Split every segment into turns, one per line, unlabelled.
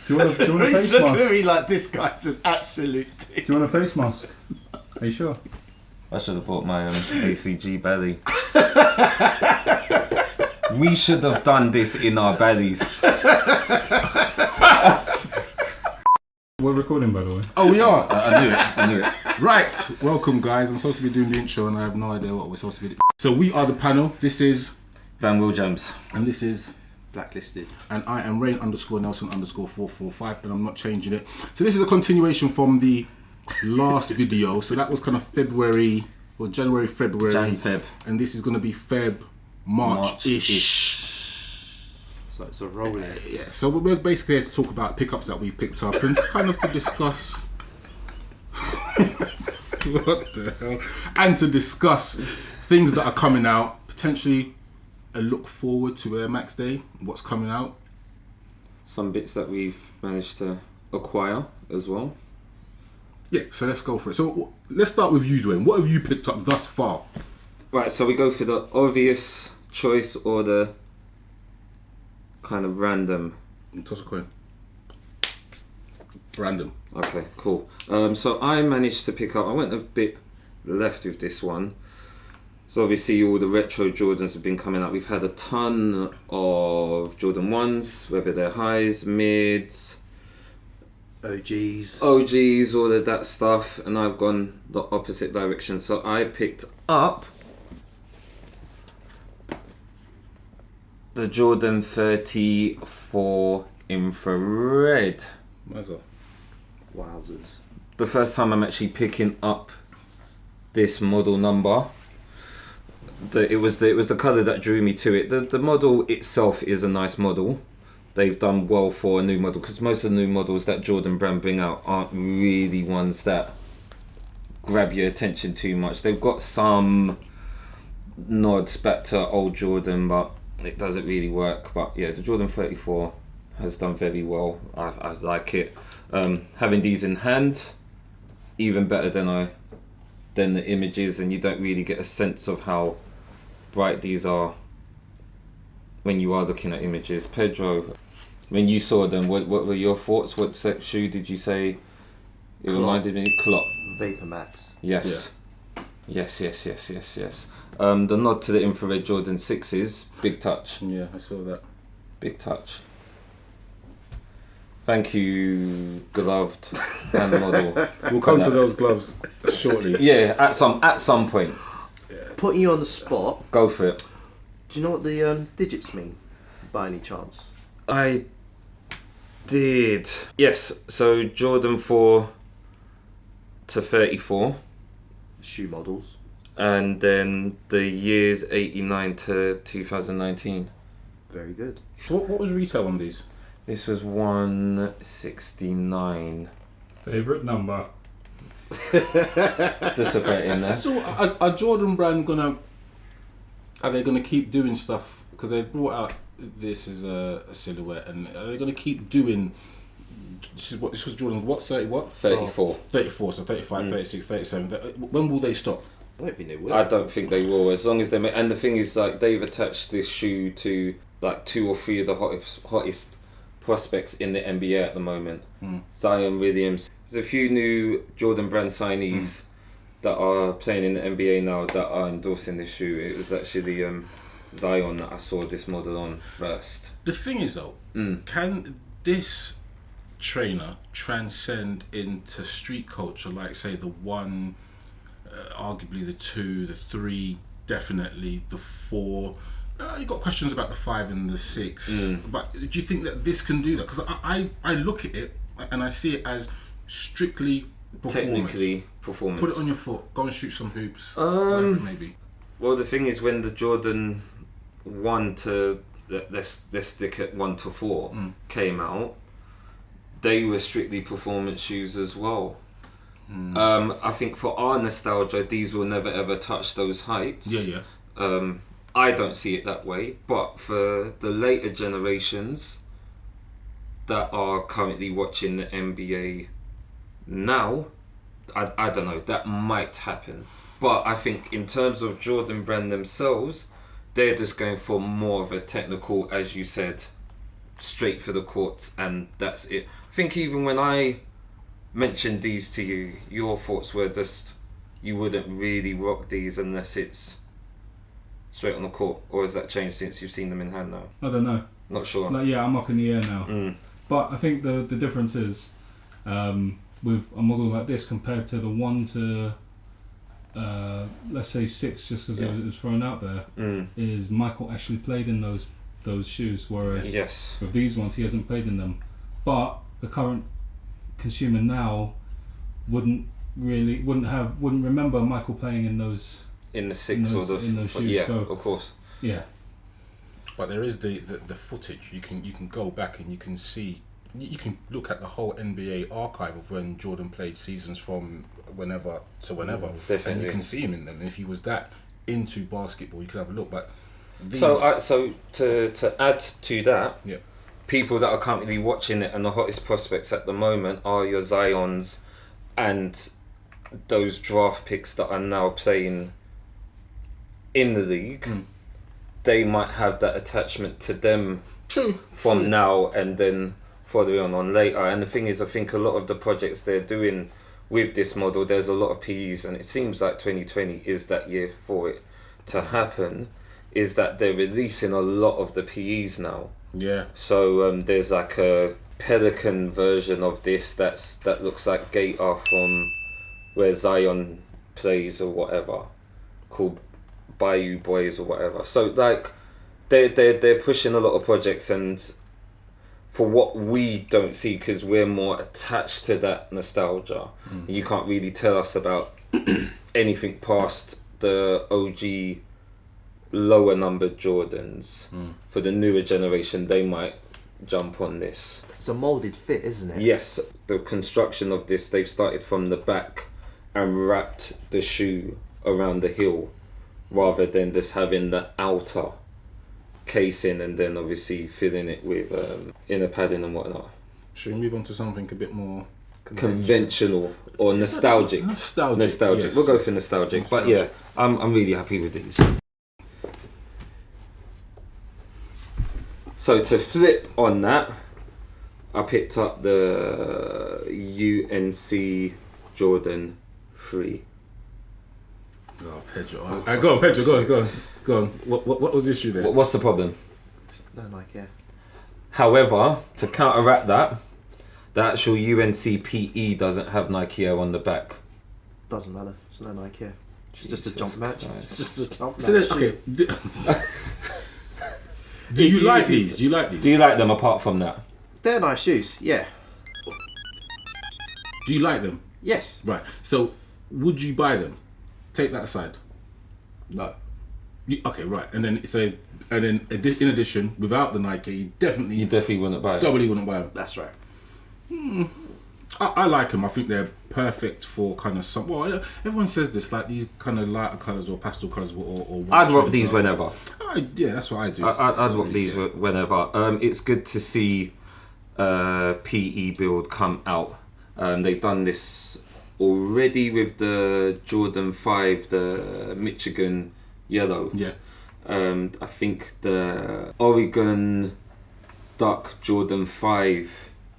Do you want a face
look
mask?
at me like this guy's an absolute dick.
Do you want a face mask? Are you sure?
I should have bought my ACG belly. We should have done this in our bellies.
We're recording, by the way.
Oh, we are. I knew it. Right, welcome, guys. I'm supposed to be doing the intro, and I have no idea what we're supposed to be doing. So we are the panel. This is
Van Williams.
and this is,
Blacklisted.
and I am Rain_Nelson_445, and I'm not changing it. So this is a continuation from the last video. So that was kind of January, February,
Feb.
and this is going to be Feb, March-ish.
So it's a rolling.
Yeah, so we're basically here to talk about pickups that we've picked up and kind of to discuss what the hell, and to discuss things that are coming out, potentially a look forward to Air Max Day, what's coming out.
Some bits that we've managed to acquire as well.
Yeah, so let's go for it. So let's start with you, Dwayne. What have you picked up thus far?
Right, so we go for the obvious choice or the kind of random.
Toss a coin. Random.
Okay, cool. So I managed to pick up, I went a bit left with this one. So obviously all the retro Jordans have been coming out. We've had a ton of Jordan 1s, whether they're highs, mids,
OGs.
all of that stuff. And I've gone the opposite direction. So I picked up the Jordan 34 infrared.
Wowzers.
The first time I'm actually picking up this model number. It was the colour that drew me to it. The model itself is a nice model. They've done well for a new model because most of the new models that Jordan brand bring out aren't really ones that grab your attention too much. They've got some nods back to old Jordan, but it doesn't really work. But yeah, the Jordan 34 has done very well. I like it. Having these in hand, even better than the images, and you don't really get a sense of how bright these are when you are looking at images. Pedro, when you saw them, what were your thoughts? What shoe did you say it reminded me? Clop.
Vapor Max.
Yes. Yeah. Yes. The nod to the infrared Jordan 6s, big touch.
Yeah, I saw that.
Big touch. Thank you, gloved and model.
We'll come to those gloves shortly.
Yeah, at some point.
Putting you on the spot,
Go for it.
do you know what the digits mean, by any chance?
I did. Yes, so Jordan 4 to 34.
Shoe models.
And then the years 89 to 2019.
Very good.
So what was retail on these?
This was 169.
Favourite number?
Just a bit in there.
So are Jordan brand are they gonna keep doing stuff, because they brought out this is a silhouette, and are they gonna keep doing this was Jordan
34.
34, so 35, 36, 37. When will they stop?
I don't think they will.
I don't think they will, as long as they and the thing is, like, they've attached this shoe to like 2 or 3 of the hottest prospects in the NBA at the moment. Zion Williams. There's a few new Jordan brand signees that are playing in the NBA now that are endorsing this shoe. It was actually Zion that I saw this model on first.
The thing is though, can this trainer transcend into street culture, like say the 1, arguably the 2, the 3, definitely the 4? You got questions about the 5 and the 6, but do you think that this can do that? Because I look at it and I see it as strictly performance.
Technically performance.
Put it on your foot, go and shoot some hoops, whatever it may be.
Well, the thing is, when the Jordan 1 to let's stick at 1 to 4 came out, they were strictly performance shoes as well. I think for our nostalgia, these will never ever touch those heights.
Yeah.
I don't see it that way, but for the later generations that are currently watching the NBA now, I don't know, that might happen. But I think in terms of Jordan brand themselves, they're just going for more of a technical, as you said, straight for the courts, and that's it. I think even when I mentioned these to you, your thoughts were just you wouldn't really rock these unless it's straight on the court, or has that changed since you've seen them in hand now?
I don't know.
Not sure.
Like, yeah, I'm up in the air now. But I think the difference is with a model like this compared to the 1 to let's say 6, just because it was thrown out there, is Michael actually played in those shoes, whereas with these ones he hasn't played in them. But the current consumer now wouldn't remember Michael playing in those
in the 6 or the
in those shoes.
Yeah,
so,
of course.
Yeah.
But there is the footage. You can go back and you can see. You can look at the whole NBA archive of when Jordan played seasons from whenever to whenever, and you can see him in them. And if he was that into basketball, you could have a look. But these...
so to add to that,
yeah,
people that are currently watching it and the hottest prospects at the moment are your Zions and those draft picks that are now playing in the league. They might have that attachment to them from now and then following on later. And the thing is, I think a lot of the projects they're doing with this model, there's a lot of PEs, and it seems like 2020 is that year for it to happen, is that they're releasing a lot of the PEs now.
Yeah.
So there's like a Pelican version of this that looks like Gator from where Zion plays or whatever, called Bayou Boys or whatever. So like they're pushing a lot of projects, and for what we don't see, because we're more attached to that nostalgia, you can't really tell us about anything past the OG lower numbered Jordans. For the newer generation, they might jump on this.
It's a moulded fit, isn't it?
Yes, the construction of this, they've started from the back and wrapped the shoe around the heel, rather than just having the outer casing and then obviously filling it with inner padding and whatnot.
Should we move on to something a bit more
conventional or nostalgic?
Nostalgic. Yes.
We'll go for nostalgic. But yeah, I'm really happy with these. So to flip on that, I picked up the UNC Jordan 3.
Oh, Pedro. Go on, Pedro. Go on. What was the issue there?
What's the problem?
No Nike Air.
However, to counteract that, the actual UNC PE doesn't have Nike Air on the back.
Doesn't matter. It's no Nike Air. It's just a jump match.
Christ.
It's just a jump match.
So then, okay. Do you like these?
Do you like them apart from that?
They're nice shoes. Yeah.
Do you like them?
Yes.
Right. So, would you buy them? Take that aside.
No.
Okay, right. And then in addition, without the Nike, you definitely
wouldn't buy it.
Doubly wouldn't buy them.
That's right.
I like them. I think they're perfect for kind of some. Well, everyone says this, like these kind of lighter colours or pastel colours or
I'd rock these whenever.
Yeah, that's what I do.
I'd rock these whenever. It's good to see PE build come out. They've done this already with the Jordan 5, the Michigan yellow.
Yeah.
I think the Oregon Duck Jordan 5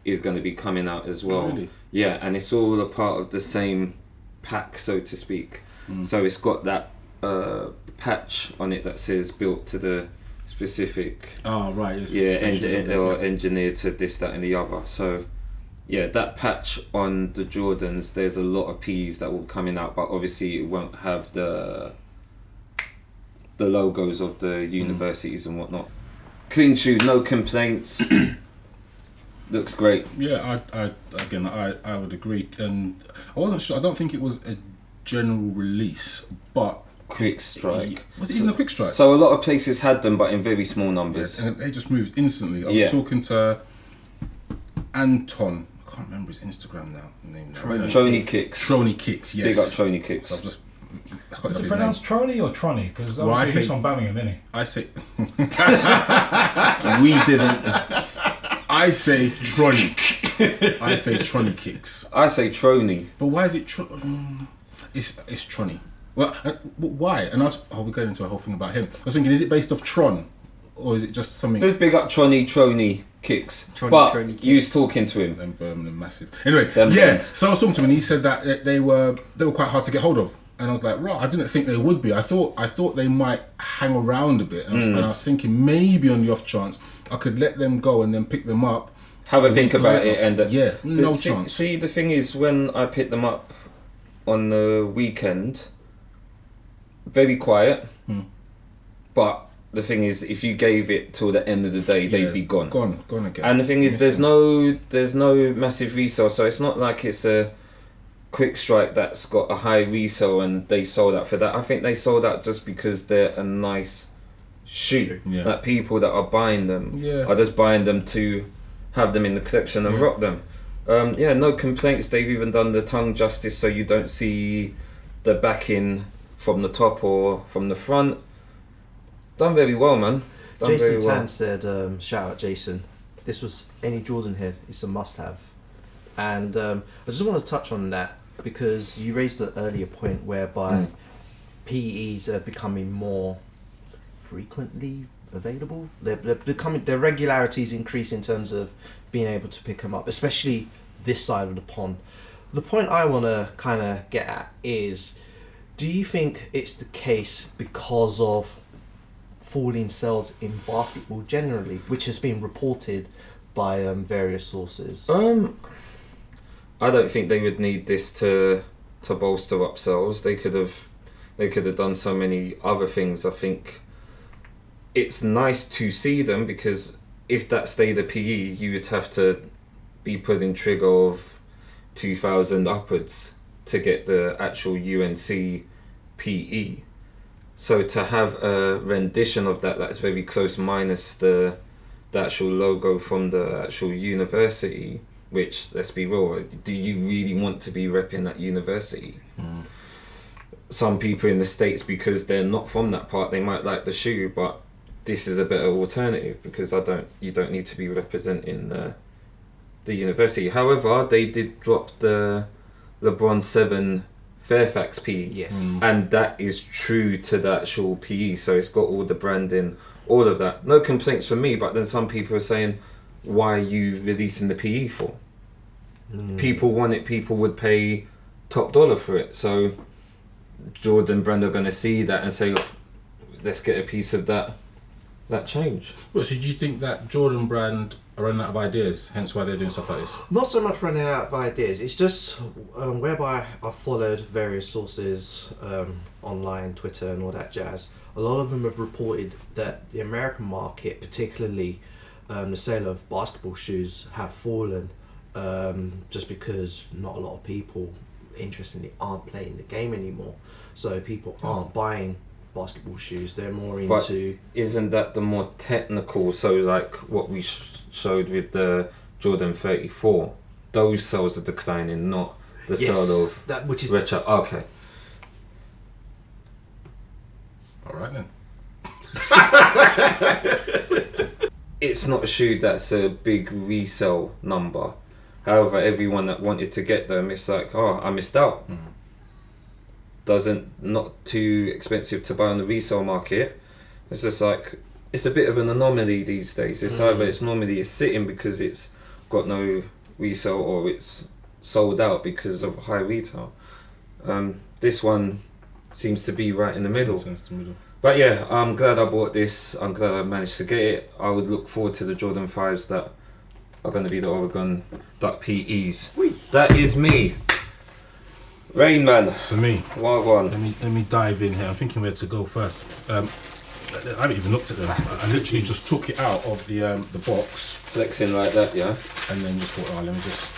is going to be coming out as well.
Oh, really?
Yeah, and it's all a part of the same pack, so to speak. So it's got that patch on it that says built to the specific.
Oh, right.
Engineered to this, that, and the other. So yeah, that patch on the Jordans, there's a lot of P's that will be coming out, but obviously it won't have the logos of the universities and whatnot. Clean shoe, no complaints. Looks great.
Yeah, I would agree. And I wasn't sure. I don't think it was a general release, but
quick strike.
Was it even a quick strike?
So a lot of places had them, but in very small numbers.
Yeah, and they just moved instantly. I was talking to Anton. I can't remember his Instagram now.
Trony Kicks.
Trony Kicks. Yes.
Big up Trony Kicks.
So I've just.
Is it pronounced Trony or Tronny? Because obviously he's from Birmingham, isn't he?
I say.
We didn't.
I say Trony. I say Trony Kicks.
I say Trony.
But why is it It's Trony. Well, why? And we're going into a whole thing about him. I was thinking, is it based off Tron, or is it just something?
Just big up Trony. kicks.
Trolley
But you was talking to him.
Them Birmingham massive. Anyway,
Them
yeah.
ones.
So I was talking to him, and he said that they were quite hard to get hold of. And I was like, right, I didn't think they would be. I thought they might hang around a bit. And I was thinking maybe on the off chance I could let them go and then pick them up.
Have a think about it, and
no chance.
See, the thing is, when I picked them up on the weekend, very quiet. But the thing is, if you gave it till the end of the day, they'd be gone.
Gone again.
And the thing is, there's no massive resale, so it's not like it's a quick strike that's got a high resale and they sold out for that. I think they sold out just because they're a nice shoe.
Yeah.
Like people that are buying them
Yeah.
are just buying them to have them in the collection and rock them. No complaints. They've even done the tongue justice so you don't see the backing from the top or from the front. Done very well, man. Done
Jason
very
Tan
well.
said, shout out Jason, this was any Jordan head, it's a must have. And I just want to touch on that because you raised an earlier point whereby PEs are becoming more frequently available. They're becoming, their regularity is increasing in terms of being able to pick them up, especially this side of the pond. The point I want to kind of get at is, do you think it's the case because of falling sales in basketball generally, which has been reported by various sources?
I don't think they would need this to bolster up sales. They could have done so many other things. I think it's nice to see them because if that stayed a PE, you would have to be putting trigger of 2,000 upwards to get the actual UNC PE. So to have a rendition of that's very close minus the actual logo from the actual university, which, let's be real, do you really want to be repping that university? Some people in the States, because they're not from that part, they might like the shoe, but this is a better alternative because you don't need to be representing the university. However, they did drop the LeBron 7 Fairfax PE.
Yes.
And that is true to the actual PE, so it's got all the branding, all of that. No complaints from me, but then some people are saying, why are you releasing the PE for? People want it, people would pay top dollar for it. So Jordan brand are going to see that and say, let's get a piece of that change.
Well, so do you think that Jordan brand are running out of ideas, hence why they're doing stuff like this?
Not so much running out of ideas, it's just whereby I've followed various sources online, Twitter and all that jazz. A lot of them have reported that the American market, particularly the sale of basketball shoes, have fallen just because not a lot of people, interestingly, aren't playing the game anymore. So people aren't buying basketball shoes, they're more into...
But isn't that the more technical, so like what we showed with the Jordan 34, those sales are declining, not the sale of
that, which is
retro. Okay.
Alright then.
It's not a shoe that's a big resale number. However, everyone that wanted to get them, it's like, oh, I missed out. Not too expensive to buy on the resale market. It's just like, it's a bit of an anomaly these days. It's either it's normally it's sitting because it's got no resale or it's sold out because of high retail. This one seems to be right in the middle. But yeah, I'm glad I bought this. I'm glad I managed to get it. I would look forward to the Jordan 5s that are going to be the Oregon Duck PEs. That is me. Rain Man.
So me.
Wild one.
Let me dive in here. I'm thinking where to go first. I haven't even looked at them. I literally just took it out of the box.
Flexing like that, yeah.
And then just thought, let me just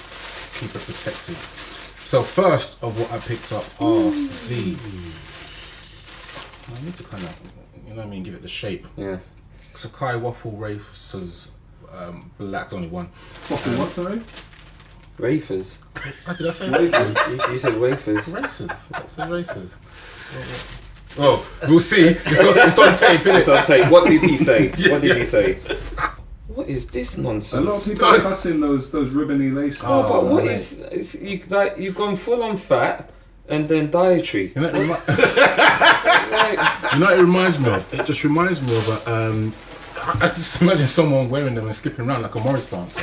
keep it protected. So first of what I picked up are the... I need to kind of, you know what I mean, give it the shape.
Yeah.
Sacai Waffle Racers black, only one.
Waffle what, sorry?
Wafers.
What did I say?
Wafers. You said wafers.
Racers. I said racers. Oh, we'll see. It's on tape, isn't it?
It's on tape. What did he say? What did he say? What is this nonsense?
A lot of people are cussing those ribbony laces.
Oh, but what is you like? You've gone full on fat and then dietary.
You know what it reminds me of? It just reminds me of a. I just imagine someone wearing them and skipping around like a Morris dancer.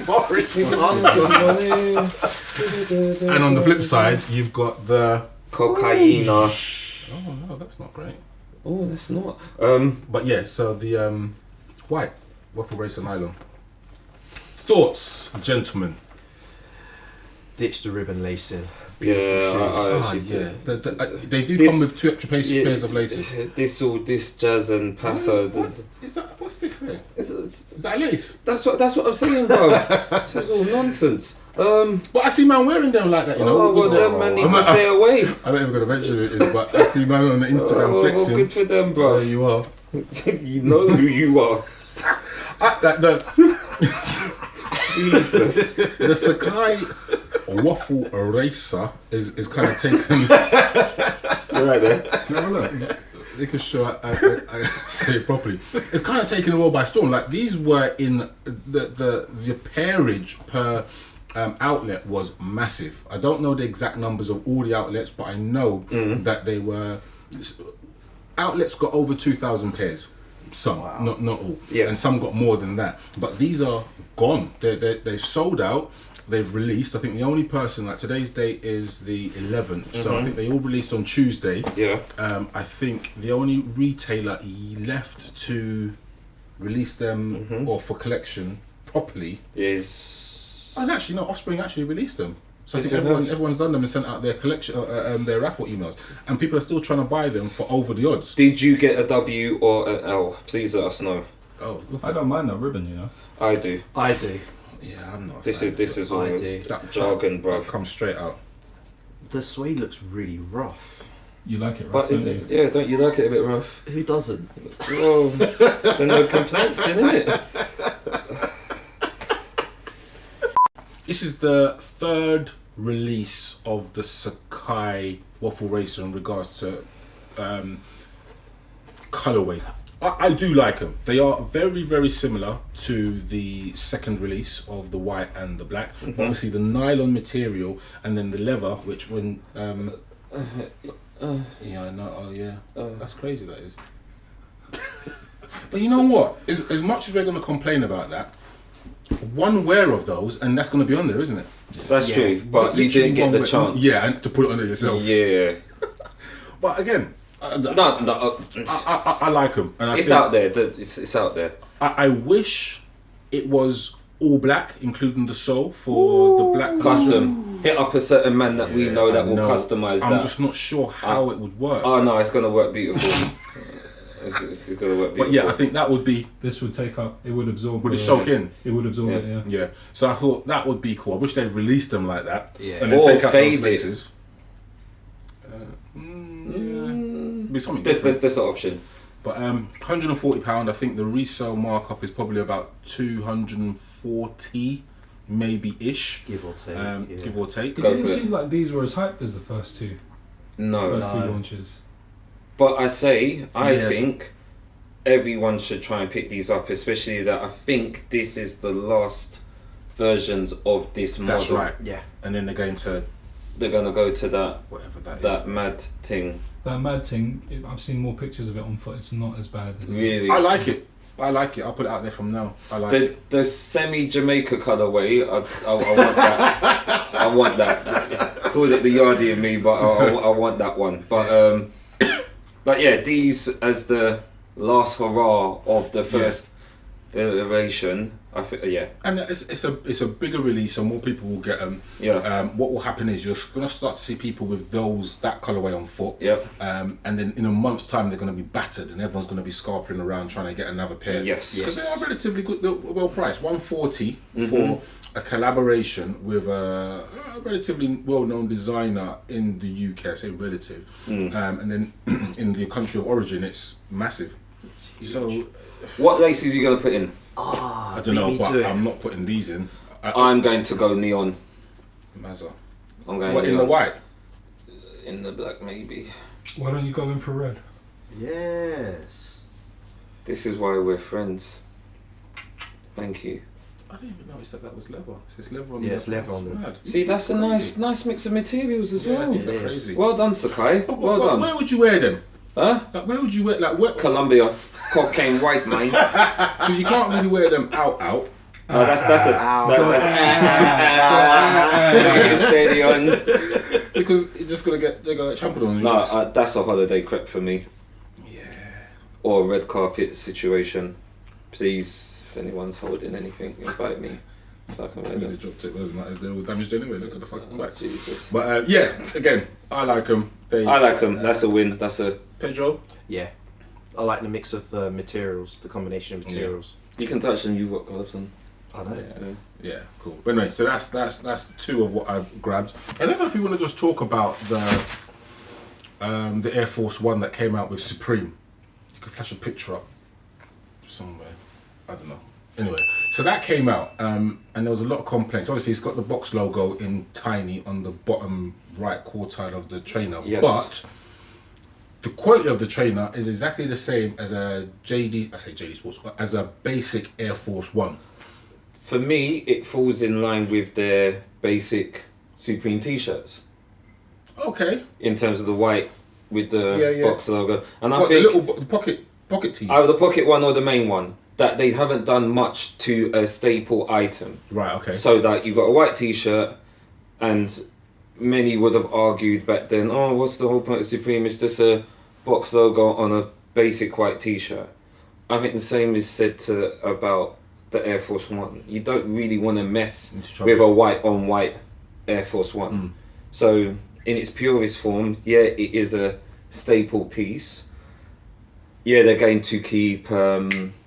Morris
Give me some money.
And on the flip side, you've got the
Cocaina.
oh no, that's not great.
Oh, that's not.
But yeah, so the white waffle racer nylon. Thoughts, gentlemen?
Ditch the ribbon lacing.
Yeah,
Beautiful shoes.
I actually do.
They do
This-
come with 2 extra pairs of laces.
This jazz and paso.
What is that? What's this here?
It's,
Is that a lace?
that's what I'm saying, bro. This is all nonsense.
But I see man wearing them like that, you know.
Oh, well, them man need to stay away.
I'm not even gonna mention who it is, but I see man on the Instagram
Oh,
flexing.
good for them,
There
bro.
you are.
You know who you are. Jesus.
The Sacai Waffle Racer is kind of taken.
Right there.
No, look, making sure I say it properly. It's kind of taken the world by storm. Like these were in the pairage per outlet was massive. I don't know the exact numbers of all the outlets, but I know that they were outlets got over 2,000 pairs. Some, not all,
Yeah.
and some got more than that. But these are gone. They've sold out. They've released. I think the only person, like today's date is the 11th, so I think they all released on Tuesday.
Yeah.
I think the only retailer left to release them or for collection properly.
Is
And actually, no, Offspring actually released them. So I
Yes,
think
they have.
everyone's done them and sent out their collection, their raffle emails, and people are still trying to buy them for over the odds.
Did you get a W or an L? Please let us know.
Oh,
I don't mind that ribbon, you know.
I do.
I do.
yeah, I'm not. a
This
fan.
is all
I do.
That
jargon, bro.
That comes straight out.
The suede looks really rough.
You like it, right?
But is it? Yeah, don't you like it a bit rough?
Who doesn't?
Well, then no complaints, then, innit?
This is the third release of the Sacai Waffle Racer in regards to colorway. I do like them. They are very, very similar to the second release of the white and the black. Obviously, the nylon material and then the leather, which when yeah, I know. Oh yeah, that's crazy. That is. But you know what? As much as we're going to complain about that, one wear of those, and that's going to be on there, isn't it?
That's
Yeah.
true, but you
Literally
didn't get
one
the
wear-
chance.
Yeah, and to put it on there yourself.
Yeah.
But again,
No,
I like them. And I
it's
think-
out there. It's out there.
I wish it was all black, including the sole for the black
Custom. Hit up a certain man that we know that will customize
I'm
that.
just not sure how it would work.
Oh no, it's gonna work beautiful. It's gonna work beautiful.
But yeah, I think that would be
This would take up. It would absorb.
would it
the-
soak in.
It would absorb
Yeah.
it. Yeah.
Yeah. So I thought that would be cool. I wish they'd released them like that.
Yeah.
And then
Or
take out
fade
those
it.
laces. Yeah. Be something
There's
different.
an option.
But £140. I think the resale markup is probably about 240, maybe ish.
Give or take.
Yeah. Give or take.
It
Go
didn't
for it.
seem like these were as hyped as the first two
No,
two
No.
launches.
but I
Yeah.
think everyone should try and pick these up, especially that I think this is the last versions of this model.
That's right.
Yeah.
And then they're going to
They're gonna go to that
whatever that
that
is.
mad thing.
That mad thing. I've seen more pictures of it on foot. It's not as bad as it
Really.
I like it. I'll put it out there from now. I like it.
The semi Jamaica colorway, I want that. I want that. Call it the yardie in me, but I want that one. But yeah, these as the last hurrah of the first iteration. I think
And it's a bigger release, so more people will get them.
yeah.
What will happen is you're going to start to see people with that colorway on foot.
Yeah.
And then in a month's time, they're going to be battered, and everyone's going to be scarpering around trying to get another pair.
Yes.
Because they are relatively good, they're well priced. $140 for a collaboration with a relatively well-known designer in the UK. I say relative, and then in the country of origin, it's massive. So
What laces are you gonna put in?
Ah,
I don't know,
beat me
but
to it.
I'm not putting these in.
I'm going to go neon.
Mazza.
I'm going
What,
neon.
in the white?
In the black, maybe.
Why don't you go in for red?
Yes.
This is why we're friends. Thank you.
I didn't even notice that was leather. It says leather on
Yeah,
the
it's leather on the-
Mad.
See, that's a nice mix of materials as well.
These are
It is.
crazy.
Well done, Sacai.
But
Well done.
Where would you wear them?
Huh?
Like, where would you wear? Like, what?
Colombia. cocaine white, mate.
Because you can't really wear them out.
That's steady on.
Because you're just they're gonna get trampled on.
No, that's a holiday crep for me.
Yeah.
Or a red carpet situation. Please, if anyone's holding anything, invite me. So I can wear
The
them.
drop tip doesn't matter. They're all damaged anyway. Look at the fucking back.
Jesus.
But yeah, again, I like them.
I like them. That's a win. That's a.
Pedro.
Yeah, I like the mix of materials, the combination of materials.
You can touch them. You've got gloves on.
I know.
Yeah, cool. But anyway, so that's two of what I've grabbed. I don't know if you want to just talk about the Air Force One that came out with Supreme. You could flash a picture up somewhere. I don't know. Anyway, so that came out, and there was a lot of complaints. Obviously, it's got the box logo in tiny on the bottom right quartile of the trainer,
Yes.
but the quality of the trainer is exactly the same as a JD Sports, as a basic Air Force One.
For me, it falls in line with their basic Supreme T-shirts
Okay.
in terms of the white with the box logo, and I
What,
think
the little the pocket tees?
either the pocket one or the main one, that they haven't done much to a staple item.
Right. Okay.
So that you've got a white T-shirt, and many would have argued back then, oh, what's the whole point of Supreme? It's just a box logo on a basic white T-shirt. I think the same is said about the Air Force One. You don't really want to mess with a white on white Air Force One. So in its purest form, yeah, it is a staple piece. Yeah, they're going to keep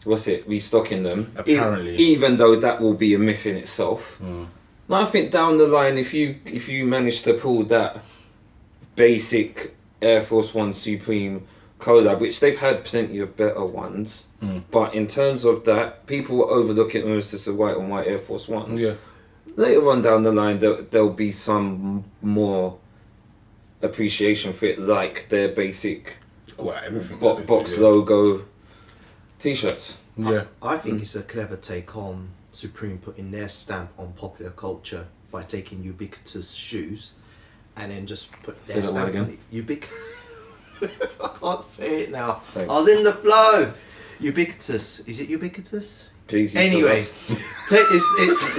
restocking them.
Apparently.
Even though that will be a myth in itself. Now I think down the line, if you manage to pull that basic Air Force One Supreme collab, which they've had plenty of better ones, but in terms of that, people will overlook it when it's just a white on white Air Force One.
Yeah.
Later on down the line, there'll be some more appreciation for it, like their basic
Well, everything.
box logo T-shirts.
Yeah.
I think it's a clever take on Supreme putting their stamp on popular culture by taking ubiquitous shoes and then just putting their
Say that word
stamp on
again.
it. I can't say it now.
Thanks.
I was in the flow. Ubiquitous. Is it ubiquitous?
Please.
Anyway, it's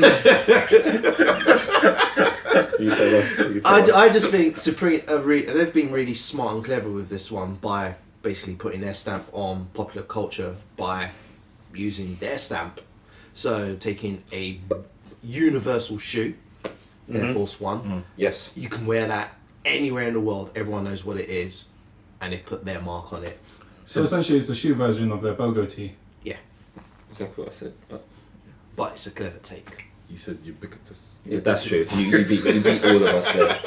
You tell us.
I just think Supreme they've been really smart and clever with this one by basically putting their stamp on popular culture by using their stamp. So taking a universal shoe, Air Force One,
Yes.
you can wear that anywhere in the world. Everyone knows what it is, and they've put their mark on it.
So essentially, it's the shoe version of their BOGO tee.
Yeah,
Exactly what I said.
but it's a clever take.
You said ubiquitous.
Yeah, that's true. You beat all of us there.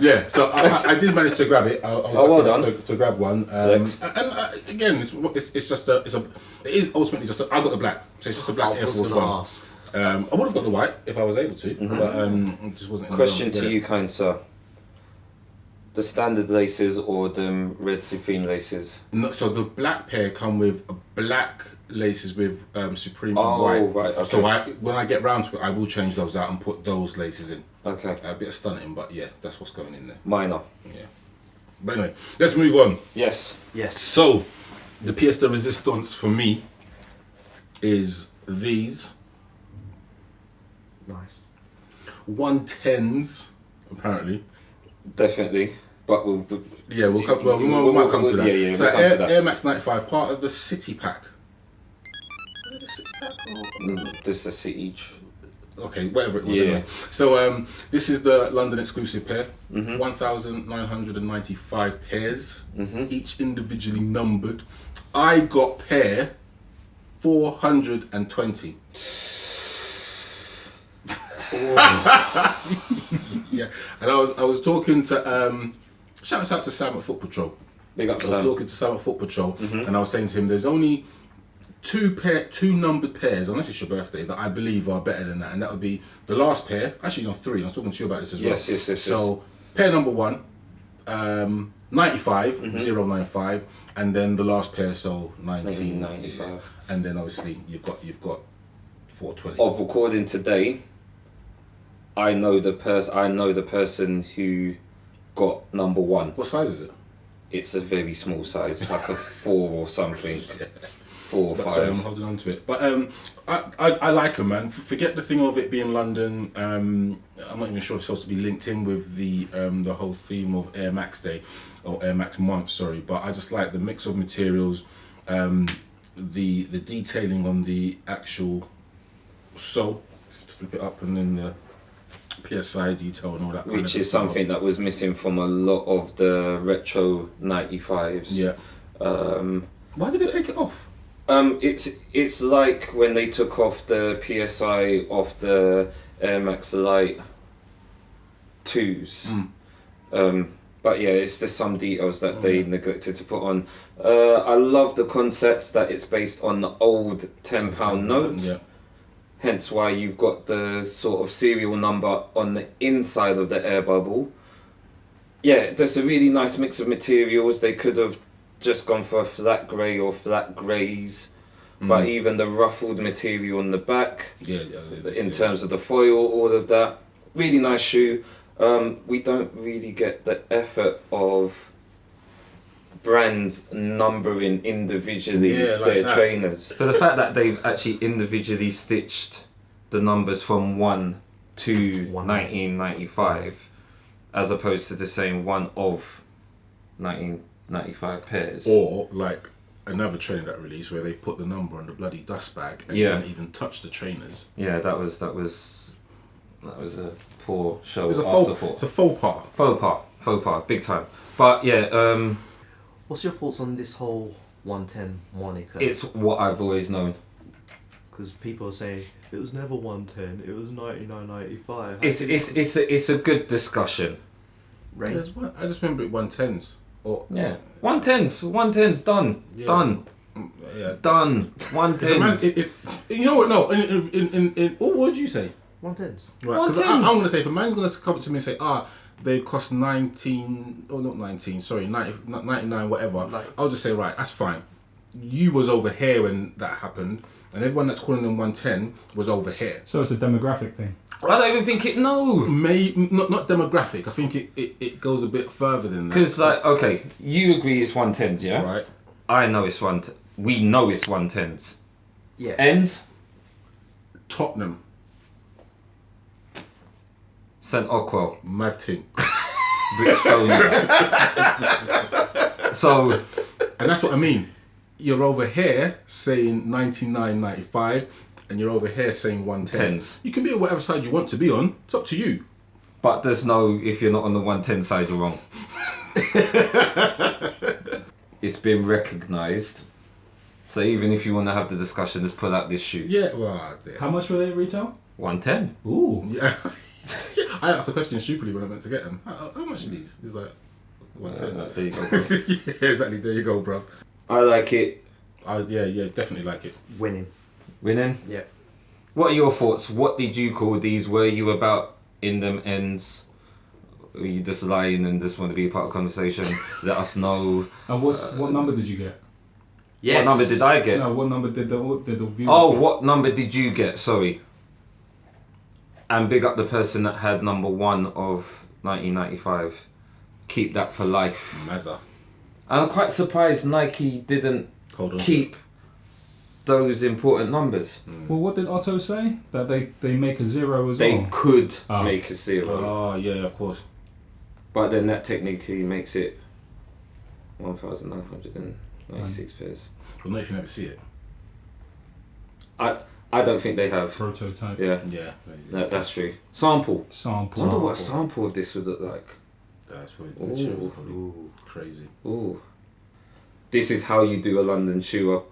Yeah, so I did manage to grab it. I was
Oh, well
lucky enough
done.
to grab one.
Thanks.
And again, it's just it is ultimately just. I got the black, so it's just a black Air
I was
Force
gonna
One.
ask.
I would have got the white if I was able to, but it just wasn't. in the
Question
realms
to
get
you,
it.
kind sir. The standard laces or the red Supreme laces?
No, so the black pair come with black laces with Supreme and
Oh,
white.
right, okay.
So when I get round to it, I will change those out and put those laces in.
Okay.
A bit of stunting, but yeah, that's what's going in there.
Minor.
Yeah. But anyway, let's move on.
Yes.
Yes.
So, the pièce de résistance for me is these
Nice.
110s, apparently.
Definitely. But we'll
Yeah, we might come to that.
Yeah,
So
we'll come to that.
Air Max 95, part of the City Pack.
Just a city.
Okay, whatever it was.
Yeah.
Anyway. So this is the London exclusive pair.
Mhm.
1,995 pairs,
Mhm.
each individually numbered. I got pair 420. Yeah, and I was talking to shout out to Sam at Foot Patrol.
Big up
I was
Sam.
talking to Sam at Foot Patrol, and I was saying to him, there's only two numbered pairs, unless it's your birthday, that I believe are better than that, and that would be the last pair. Actually, no, three. And I was talking to you about this as well.
Yes.
So pair number one, 95, 095, and then the last pair, so 1995, and then obviously you've got 420.
Of recording today, I know the person who got number one.
What size is it?
it's a very small size. It's like a 4 or something. 4 or
But
5.
sorry, I'm holding on to it. But I like them, man. Forget the thing of it being London. I'm not even sure if it's supposed to be linked in with the whole theme of Air Max Day or Air Max Month. Sorry, but I just like the mix of materials, the detailing on the actual sole. Flip it up and then the PSI detail and all that.
Which is something that was missing from a lot of the retro 95s.
Yeah. Why did they take it off?
It's like when they took off the PSI off the Air Max Lite 2s. But yeah, it's just some details that they neglected to put on. I love the concept that it's based on the old £10 note.
Yeah.
Hence why you've got the sort of serial number on the inside of the air bubble. Yeah, there's a really nice mix of materials. They could have just gone for a flat grey or flat greys. But even the ruffled material on the back, in terms of the foil, all of that. Really nice shoe. We don't really get the effort of brands numbering individually their trainers. So the fact that they've actually individually stitched the numbers from 1 to 1995 as opposed to the same one of 1995 pairs.
Or like another trainer that released where they put the number on the bloody dust bag and didn't even touch the trainers.
Yeah, that was a poor show.
It's a faux pas.
Faux pas, big time. But yeah,
What's your thoughts on this whole 110 moniker?
it's what I've always known.
Because people are saying it was never 110, it was 99.95.
It's a good discussion.
Right?
I just remember it 110s. Or
Yeah, 110s done.
Yeah.
Done.
Yeah.
Done. 110s.
You know what? No. In what would you say?
110s.
Right. Because
110s.
I'm going to say, if a man's going to come to me and say, they cost 19, or not 19, sorry, 90, 99, whatever. I'll just say, right, that's fine. You was over here when that happened, and everyone that's calling them 110 was over here.
So it's a demographic thing.
I don't even think it. No.
Not demographic. I think it goes a bit further than that.
Because okay, you agree it's 110s, yeah?
Right.
I know it's we know it's 110s.
Yeah.
Ends.
Tottenham.
St Ockwell.
Mad thing.
Brixtonia. So,
And that's what I mean. You're over here saying 99.95 and you're over here saying 110s.
10s.
You can be on whatever side you want to be on. It's up to you.
but there's no, if you're not on the 110 side, you're wrong. It's been recognised. So even if you want to have the discussion, just pull out this shoe.
Yeah, well, yeah.
How much were they at retail?
110.
Ooh.
Yeah. I asked the question stupidly when I went to get them. How much are these? He's like, 110.
There you go, bro.
Yeah, exactly. There you go, bro.
I like it.
Yeah, definitely like it.
Winning.
Winning.
Yeah.
What are your thoughts? What did you call these? Were you about in them ends? Were you just lying and just want to be a part of the conversation? Let us know.
And what number did you get?
Yes.
What number did I get?
No, what number did the viewers
Oh,
get?
what number did you get? Sorry. And big up the person that had number 1 of 1995. Keep that for life.
Mazza.
I'm quite surprised Nike didn't
Hold on.
keep those important numbers.
Well, what did Otto say? That they make a 0 as
They
well?
could
Oh.
make a 0.
Oh, yeah, of course.
But then that technically makes it 1,996 pairs.
Well, not if you never see it.
I don't think they have.
Prototype.
Yeah,
Yeah.
that's true. Sample. I
Sample.
wonder what a sample of this would look like.
That's probably,
Ooh.
material's probably crazy.
Ooh. This is how you do a London shoe up.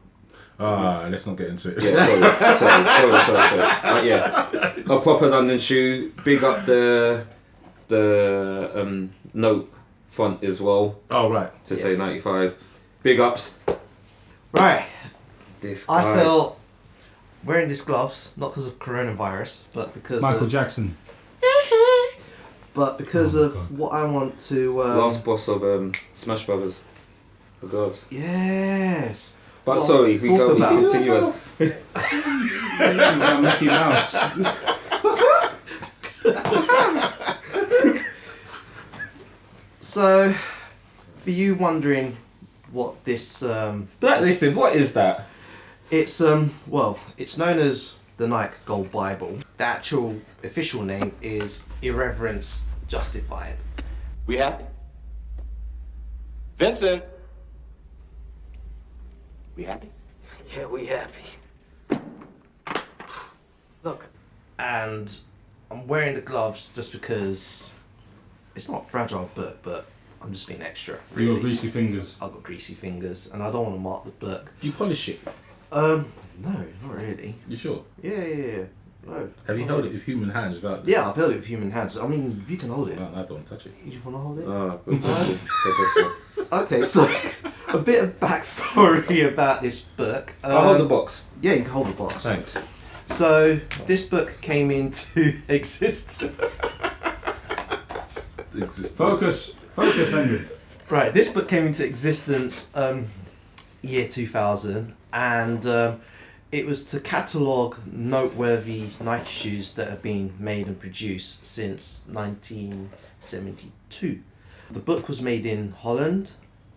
Let's not get into it.
Yeah, sorry. Yeah, a proper London shoe. Big up the note font as well
Oh, right.
to say 95. Big ups.
Right.
This
I
guy.
felt wearing these gloves, not because of coronavirus, but because
Michael
of,
Jackson.
but because
Oh,
of
God.
what I want to.
Last boss of Smash Brothers. The gloves.
Yes.
But
Well,
sorry, we
talk about-
continue on.
He's like Mickey Mouse.
So, for you wondering what this
Blacklisted, what is that?
it's it's known as the Nike Gold Bible. The actual official name is Irreverence Justified.
We happy? Vincent? We happy?
Yeah, we happy. Look.
And I'm wearing the gloves just because it's not a fragile book, but I'm just being extra.
You
Really.
got greasy fingers.
I've got greasy fingers, and I don't want to mark the book.
Do you polish it?
No, not really.
You sure?
Yeah. No.
Have you held it with human hands without?
Yeah, I've held it with human hands. I mean, you can hold it.
No, I don't want to touch it.
You want to hold it?
Oh, good.
Okay, so a bit of backstory about this book.
I'll hold the box.
Yeah, you can hold the box.
Thanks.
So this book came into existence.
Focus, Henry.
Right, this book came into existence year 2000, and it was to catalogue noteworthy Nike shoes that have been made and produced since 1972. The book was made in Holland.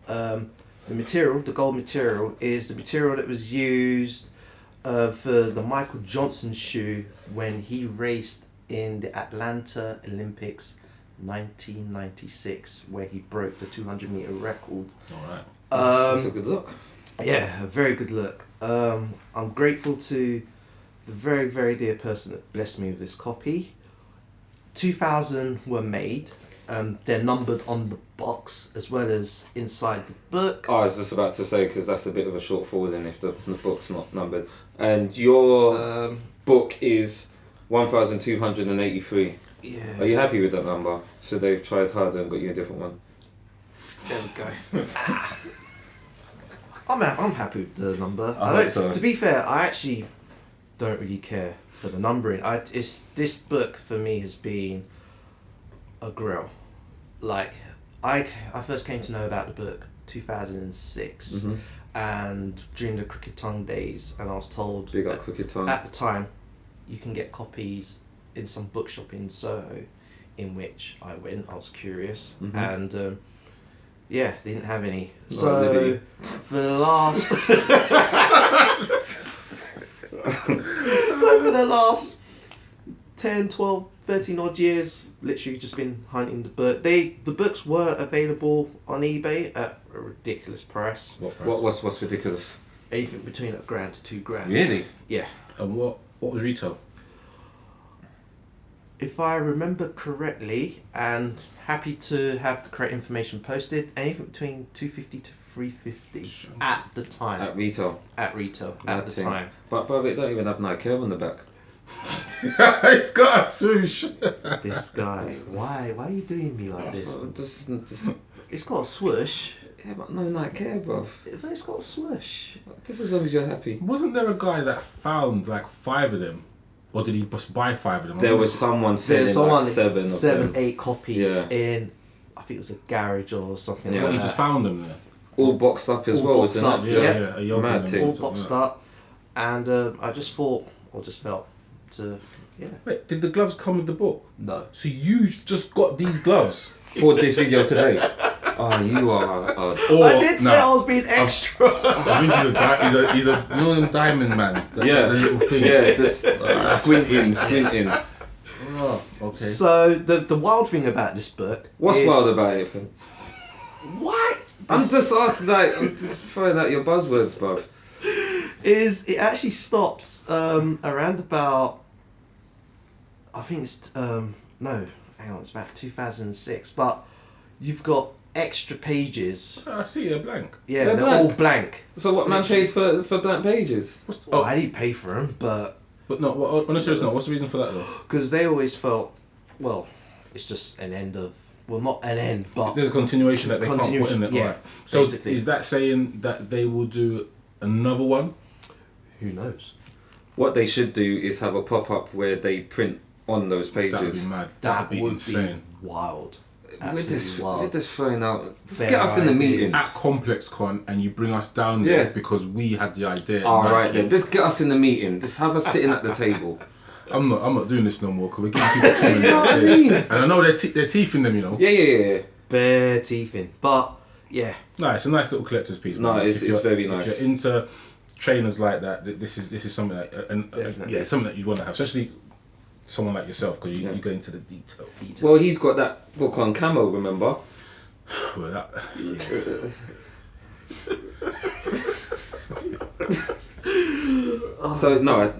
The material, the gold material, is the material that was used for the Michael Johnson shoe when he raced in the Atlanta Olympics 1996, where he broke the 200-meter record.
Alright.
That's a good look.
Yeah, a very good look. I'm grateful to the very, very dear person that blessed me with this copy. 2,000 were made. They're numbered on the box as well as inside the book.
Oh, I was just about to say, because that's a bit of a shortfall then if the book's not numbered. And your book is 1,283.
Yeah.
Are you happy with that number? So they've tried harder and got you a different one?
There we go. I'm happy with the number.
I hope so.
To be fair, I actually don't really care for the numbering. This book for me has been a grill. Like I first came to know about the book 2006,
Mm-hmm.
and during the Crooked Tongue days, and I was told
Big up Crooked Tongue.
at the time you can get copies in some bookshop in Soho, in which I went. I was curious,
Mhm.
and yeah, they didn't have any.
Not
So
Liberty.
for the last so for the last 10, 12, 13 odd years, literally just been hunting the book. The books were available on eBay at a ridiculous price.
What price?
What's ridiculous?
Anything between £1,000 to £2,000.
Really?
Yeah.
And what was retail?
If I remember correctly, and happy to have the correct information posted, anything between £250 to £350 at the time.
At retail.
At retail, at the
Nothing.
time.
But it don't even have Nike on the back.
It's got a swoosh.
This guy, why are you doing me like this?
Just,
It's got a swoosh.
yeah, but no Nike, bruv.
It's got a swoosh.
Just as long as you're happy.
Wasn't there a guy that found like 5 of them? Or did he just buy 5 of them?
There was someone selling like 7 of them.
8 copies
Yeah.
in, I think it was a garage or something
Yeah.
What,
like
he
that.
just found them there?
All boxed up as
All
well,
boxed
isn't
up,
it?
yeah.
A yoga
Mad
and
thing.
all
something
boxed
like
up, and I just thought, or just felt, to, yeah.
that. Wait, did the gloves come with the book?
No.
So you just got these gloves?
For this video today. Oh, you are.
Or,
I did say I was being extra.
I think he's a you know them diamond man.
Yeah.
The little thing.
Yeah, just squinting.
Oh, okay.
So the wild thing about this book.
What's
is,
wild about it?
What?
I'm just asking, like, I'm just throwing out your buzzwords, bruv.
Is it actually stops around about, I think it's no, hang on, it's about 2006, but you've got extra pages.
I see they're blank.
Yeah,
They're
they're
blank.
all blank.
So what man paid for blank pages?
Well, I didn't pay for them, but
But no, on a serious note, what's the reason for that though?
because they always felt, well, it's just an end of, well, not an end, but
There's a continuation that they can't put in
Continuation,
it.
yeah,
Alright. So
basically.
is that saying that they will do another one?
who knows?
What they should do is have a pop-up where they print on those
That would
pages.
be mad.
That
That would be insane.
be wild.
We're just
Wild.
throwing out. Just
Fair
get us in the
ideas.
meeting.
At ComplexCon and you bring us down there
Yeah.
because we had the idea.
All right then. Just get us in the meeting. Just have us sitting at the table.
I'm not doing this no more because we're giving people too many
know what I
ideas.
mean?
And I know their teeth in them, you know.
Yeah.
Bare teeth in. But Yeah.
No, it's a nice little collector's piece.
No,
man.
it's
If you're-
very nice.
If you're into trainers like that, this is something that,
Definitely.
something that you want to have, especially someone like yourself, because you go into the detail.
Well, he's got that book on camo, remember?
Well, that,
So no,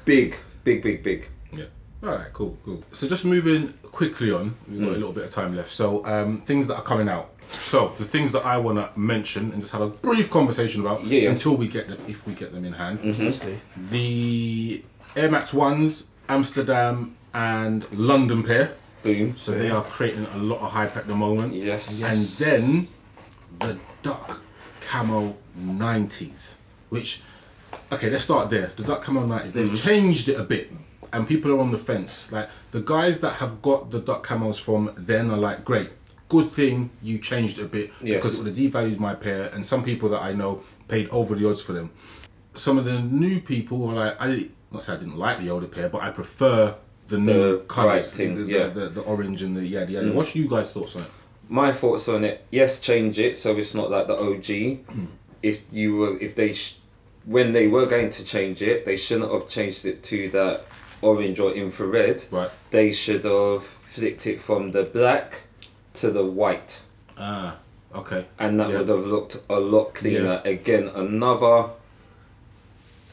big.
yeah. All right, cool. So just moving quickly on, we've got a little bit of time left. So things that are coming out. So the things that I want to mention and just have a brief conversation about until we get them, if we get them in hand.
Honestly.
The Air Max 1s, Amsterdam and London pair.
Boom.
So they are creating a lot of hype at the moment.
Yes.
And then the Duck Camo 90s, which, okay, let's start there. The Duck Camo 90s, they've changed it a bit and people are on the fence. Like the guys that have got the Duck Camos from then are like, great, good thing you changed it a bit because it would have devalued my pair, and some people that I know paid over the odds for them. Some of the new people were like, not say I didn't like the older pair, but I prefer the new colours, the orange and the yellow. What's you guys' thoughts on it?
My thoughts on it, yes, change it so it's not like the OG. When they were going to change it, they shouldn't have changed it to that orange or infrared.
Right.
They should have flipped it from the black to the white.
Ah, okay.
And that would have looked a lot cleaner. Yeah. Again, another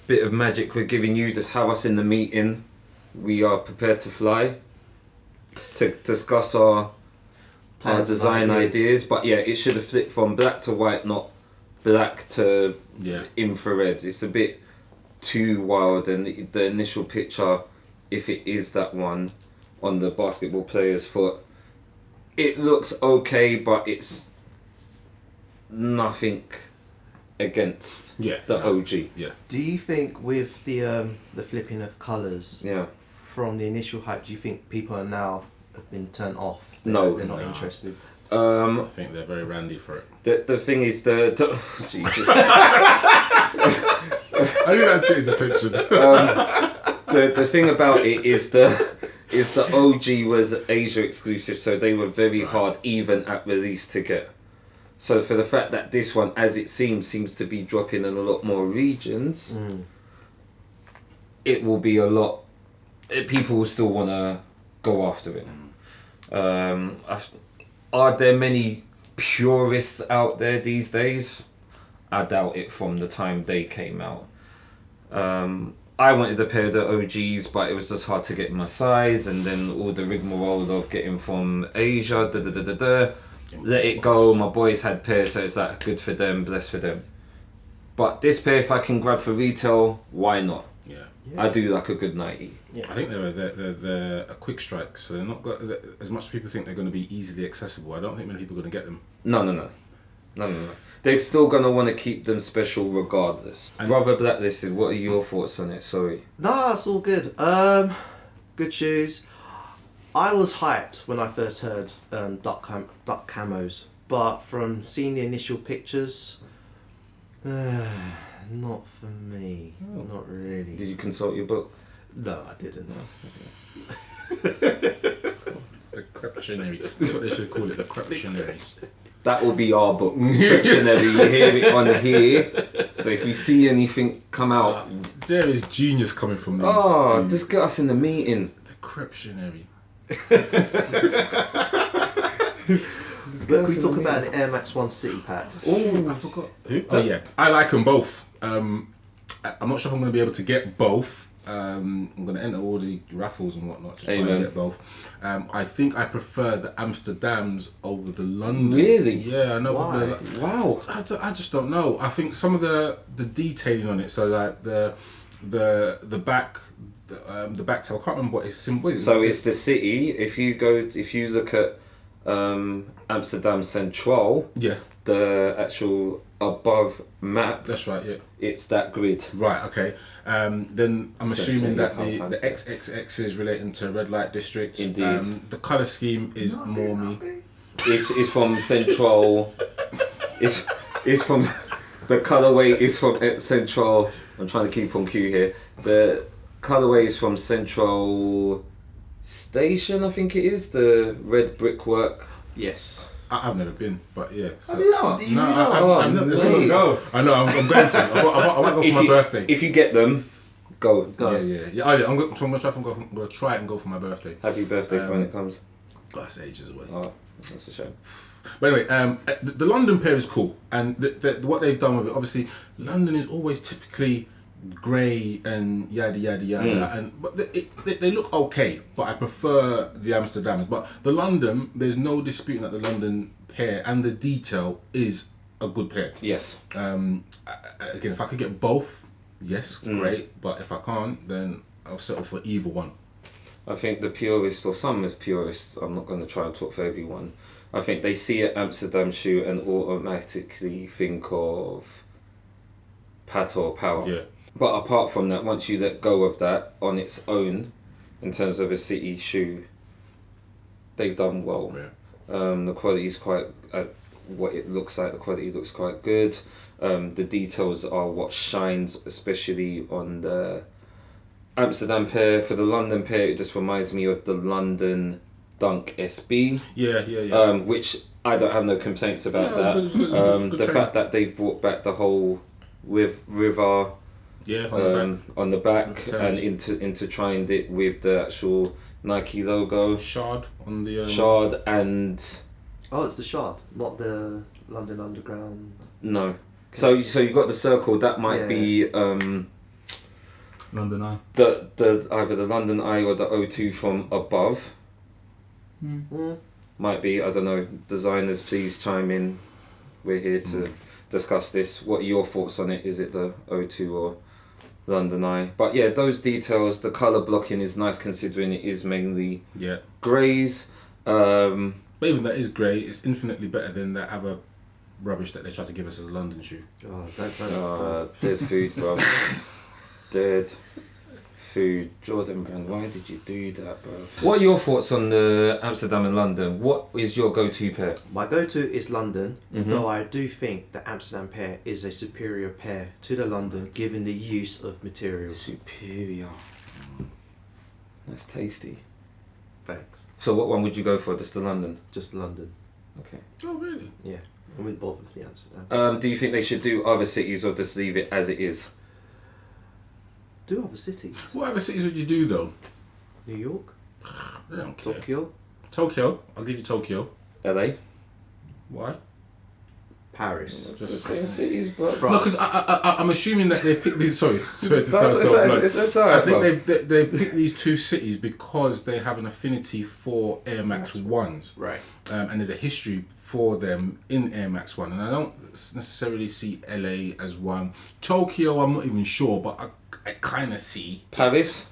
bit of magic we're giving you. Just have us in the meeting. We are prepared to fly to discuss our design ideas. But yeah, it should have flipped from black to white, not black to infrared. It's a bit too wild, and the initial picture, if it is that one on the basketball player's foot, it looks okay, but it's nothing against the OG.
Yeah.
Do you think with the flipping of colours from the initial hype, do you think people are now have been turned off? They're not interested.
I think they're very randy for it.
The thing is Jesus.
I knew that fit his attention.
The thing about it is the OG was Asia exclusive, so they were very hard even at release to get. So for the fact that this one, as it seems to be dropping in a lot more regions, it will be a lot. People will still want to go after it. Are there many purists out there these days? I doubt it from the time they came out. I wanted a pair of the OGs, but it was just hard to get my size, and then all the rigmarole of getting from Asia, let it go. My boys had pairs, so it's like good for them, blessed for them. But this pair, if I can grab for retail, why not?
Yeah.
I do like a good 90.
Yeah.
I think they're a quick strike, so they're not got, as much as people think they're going to be easily accessible. I don't think many people are going to get them.
No. They're still gonna want to keep them special regardless. Brother Blacklisted, what are your thoughts on it? Sorry.
Nah, it's all good. Good shoes. I was hyped when I first heard duck camos, but from seeing the initial pictures, not for me. Not really.
Did you consult your book?
No, I didn't.
The Creptionary. That's what they should call it, the Creptionary.
That will be our book. Dictionary, you hear it on here. So if you see anything come out,
there is genius coming from these.
Just get us in the meeting.
The Creptionary.
Look, we talk about the Air Max 1 City packs.
Oh, I forgot. Who? Oh yeah, I like them both. I'm not sure if I'm going to be able to get both. I'm going to enter all the raffles and whatnot to try and get both. I think I prefer the Amsterdams over the London.
Really?
Yeah, I know.
Why?
Wow.
I just don't know. I think some of the detailing on it, so like the back, the back tail. I can't remember what it's symbol.
So it's the city. If you look at Amsterdam Central, the actual above map.
That's right. Yeah.
It's that grid.
Right. Okay. Then I'm assuming that the XXX is relating to red light districts.
Indeed.
The colour scheme is more me.
It's from Central. It's from the colourway is from Central. I'm trying to keep on cue here. The colourway is from Central Station, I think it is, the red brickwork.
Yes.
I've never been, but yeah. So.
Have you not?
You
No,
know.
I've never
mate.
been.
Go.
I know, I'm going to. I might go for my birthday.
If you get them, go.
Go.
Yeah. Oh, yeah. I'm going to try it and go for my birthday.
Happy birthday for when it comes.
Oh, that's ages away.
Oh, that's a shame.
But anyway, the London pair is cool, and what they've done with it, obviously, London is always typically grey and yada yada yada, but they look okay. But I prefer the Amsterdams. But the London, there's no disputing that the London pair and the detail is a good pair.
Yes.
Again, if I could get both, yes, great. But if I can't, then I'll settle for either one.
I think the purists, or some of purists, I'm not going to try and talk for everyone, I think they see an Amsterdam shoe and automatically think of Patta or Power.
Yeah.
But apart from that, once you let go of that on its own, in terms of a city shoe, they've done well.
Yeah.
The quality is quite, what it looks like, the quality looks quite good. The details are what shines, especially on the Amsterdam pair. For the London pair, it just reminds me of the London Dunk SB.
Yeah.
Which I don't have no complaints about
Yeah,
that.
it's good
The
train.
fact that they've brought back the whole with river
Yeah,
on the back
Turns.
and intertwined it with the actual Nike logo,
Shard on the
shard, and
Oh, it's the Shard, not the London Underground.
no. So you got the circle. That might
Yeah.
be
London Eye.
the either the London Eye or the O2 from above. Might be, I don't know. Designers, please chime in. We're here to discuss this. What are your thoughts on it? Is it the O2 or London Eye? But yeah, those details, the colour blocking is nice considering it is mainly greys.
But even that is grey. It's infinitely better than that other rubbish that they try to give us as a London shoe.
Oh, don't.
Dead food, bro. Dead food. Jordan Brand, why did you do that, bro? What are your thoughts on the Amsterdam and London? What is your go-to pair?
My go-to is London,
Mhm.
though I do think the Amsterdam pair is a superior pair to the London, given the use of materials.
Superior. That's tasty.
Thanks.
So what one would you go for? Just the London?
Just London.
Okay.
Oh, really?
Yeah, I wouldn't bother with the Amsterdam.
Do you think they should do other cities or just leave it as it is?
Do other cities.
What other cities would you do, though?
New York,
I don't care.
Tokyo,
I'll give you Tokyo.
LA?
Why?
Paris.
Just saying cities, bro.
No, because I'm assuming that they picked these. Sorry to sound so blunt.
That's alright,
I think they picked these two cities because they have an affinity for Air Max 1s.
Right.
And there's a history for them in Air Max 1. And I don't necessarily see LA as one. Tokyo, I'm not even sure, but I kind of see.
Paris?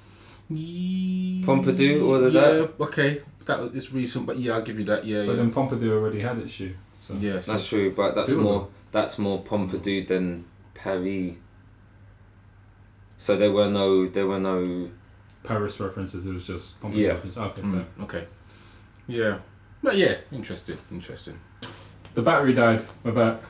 Pompidou, all of
yeah,
that?
okay. That is recent, but yeah, I'll give you that. Yeah,
But then Pompidou already had its shoe. So.
yeah. So
That's true, but
Two of
that's more Pompidou than Paris. So there were no
Paris references, it was just Pompidou
Yeah.
references. Okay, fair.
okay. Yeah. But yeah, interesting.
The battery died. We're back.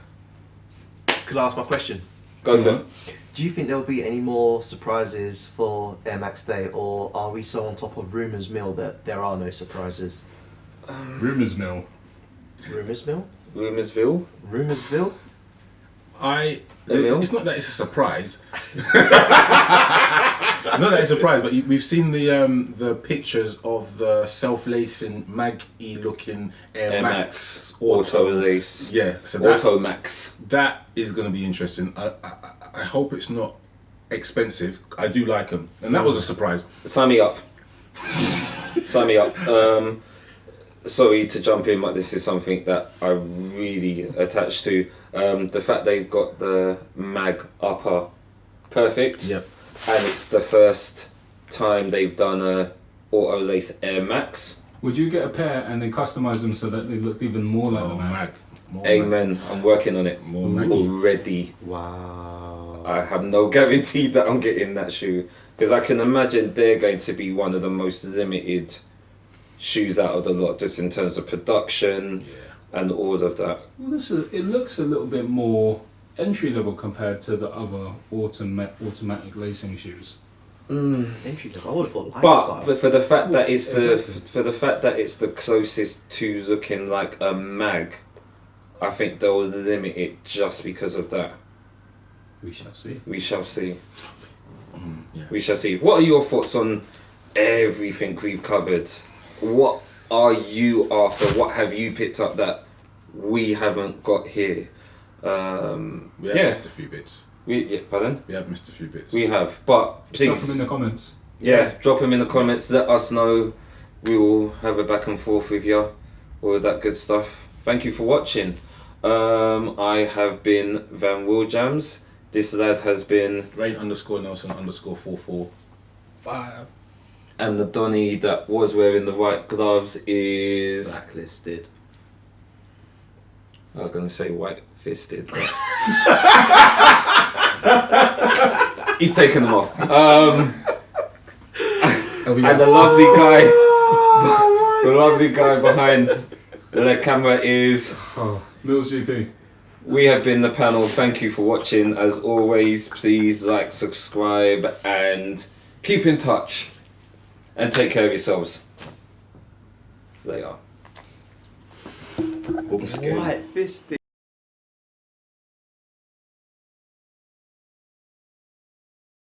Could I ask my question?
go for it.
Do you think there'll be any more surprises for Air Max Day, or are we so on top of rumours mill that there are no surprises?
Rumours mill.
Rumours mill?
Rumorsville?
Rumoursville?
It's not that it's a surprise. Not that it's a surprise, but we've seen the pictures of the self-lacing Mag-E looking Air Max
Auto Lace.
Yeah, so that,
Auto Max.
that is going to be interesting. I hope it's not expensive. I do like them, and that was a surprise.
Sign me up. Sign me up. Sorry to jump in, but this is something that I really attach to. The fact they've got the mag upper perfect.
Yep.
And it's the first time they've done a Auto Lace Air Max.
Would you get a pair and then customise them so that they looked even more like the mag?
Amen. I'm working on it
More Mag.
already.
Wow.
I have no guarantee that I'm getting that shoe because I can imagine they're going to be one of the most limited shoes out of the lot, just in terms of production and all of that.
Well, it looks a little bit more entry level compared to the other automatic lacing shoes.
Entry level. I would have thought lifestyle.
But for the fact that it's
Exactly.
for the fact that it's the closest to looking like a mag, I think they'll limit it just because of that.
We shall see.
We shall see.
Yeah.
We shall see. What are your thoughts on everything we've covered? What are you after? What have you picked up that we haven't got here?
We have missed a few bits.
Pardon?
We have missed a few bits.
We have, but
Drop them
please,
in the comments.
drop them in the comments. Let us know. We will have a back and forth with you, all of that good stuff. Thank you for watching. I have been Van Willjams. This lad has been
Rain_Nelson_445.
And the Donny that was wearing the white gloves is...
Blacklisted.
I was going to say white fisted. But... He's taken them off. And the lovely guy... the lovely guy behind the camera is...
Mills GP.
We have been the panel. Thank you for watching. As always, please like, subscribe, and keep in touch. And take care of yourselves. Later.
White fisted.